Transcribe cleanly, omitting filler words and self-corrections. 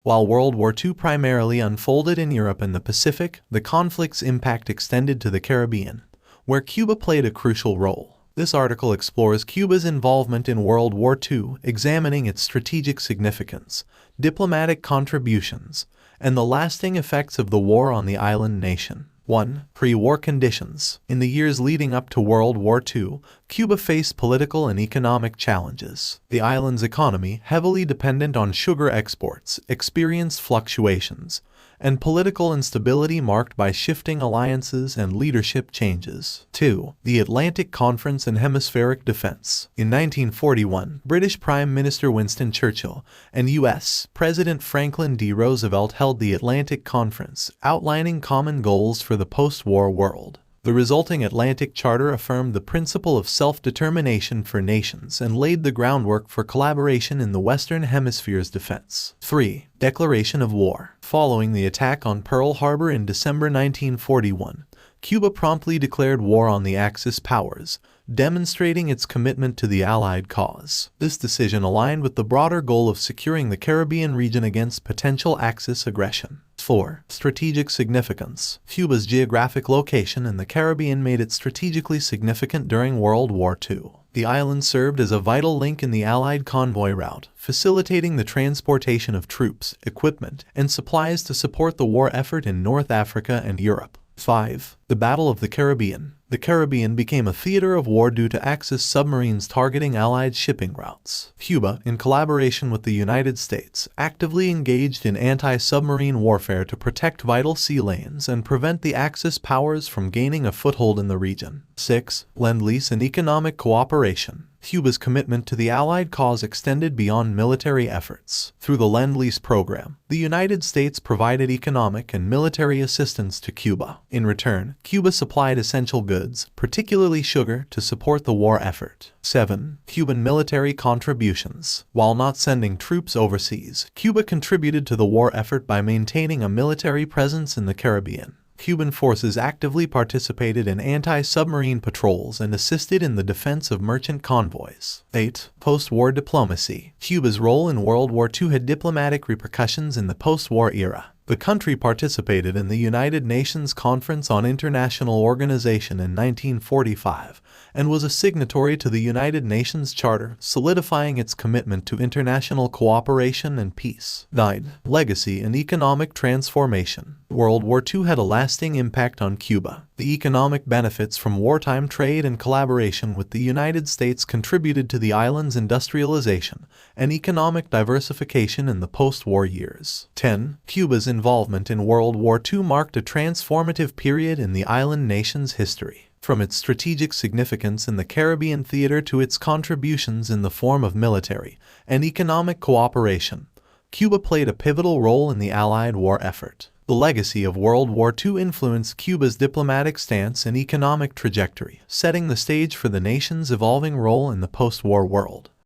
While World War II primarily unfolded in Europe and the Pacific, the conflict's impact extended to the Caribbean, where Cuba played a crucial role. This article explores Cuba's involvement in World War II, examining its strategic significance, diplomatic contributions, and the lasting effects of the war on the island nation. 1. Pre-war conditions. In the years leading up to World War II, Cuba faced political and economic challenges. The island's economy, heavily dependent on sugar exports, experienced fluctuations, and political instability marked by shifting alliances and leadership changes. 2. The Atlantic Conference and Hemispheric Defense. In 1941, British Prime Minister Winston Churchill and U.S. President Franklin D. Roosevelt held the Atlantic Conference, outlining common goals for the post-war world. The resulting Atlantic Charter affirmed the principle of self-determination for nations and laid the groundwork for collaboration in the Western Hemisphere's defense. 3. Declaration of war. Following the attack on Pearl Harbor in December 1941, Cuba promptly declared war on the Axis powers, demonstrating its commitment to the Allied cause. This decision aligned with the broader goal of securing the Caribbean region against potential Axis aggression. 4. Strategic significance. Cuba's geographic location in the Caribbean made it strategically significant during World War II. The island served as a vital link in the Allied convoy route, facilitating the transportation of troops, equipment, and supplies to support the war effort in North Africa and Europe. 5. The Battle of the Caribbean. The Caribbean became a theater of war due to Axis submarines targeting Allied shipping routes. Cuba, in collaboration with the United States, actively engaged in anti-submarine warfare to protect vital sea lanes and prevent the Axis powers from gaining a foothold in the region. 6. Lend-Lease and economic cooperation. Cuba's commitment to the Allied cause extended beyond military efforts. Through the Lend-Lease program, the United States provided economic and military assistance to Cuba. In return, Cuba supplied essential goods, particularly sugar, to support the war effort. 7. Cuban military contributions. While not sending troops overseas, Cuba contributed to the war effort by maintaining a military presence in the Caribbean. Cuban forces actively participated in anti-submarine patrols and assisted in the defense of merchant convoys. 8. Post-war diplomacy. Cuba's role in World War II had diplomatic repercussions in the post-war era. The country participated in the United Nations Conference on International Organization in 1945 and was a signatory to the United Nations Charter, solidifying its commitment to international cooperation and peace. 9. Legacy and economic transformation. World War II had a lasting impact on Cuba. The economic benefits from wartime trade and collaboration with the United States contributed to the island's industrialization and economic diversification in the post-war years. 10. Cuba's involvement in World War II marked a transformative period in the island nation's history. From its strategic significance in the Caribbean theater to its contributions in the form of military and economic cooperation, Cuba played a pivotal role in the Allied war effort. The legacy of World War II influenced Cuba's diplomatic stance and economic trajectory, setting the stage for the nation's evolving role in the post-war world.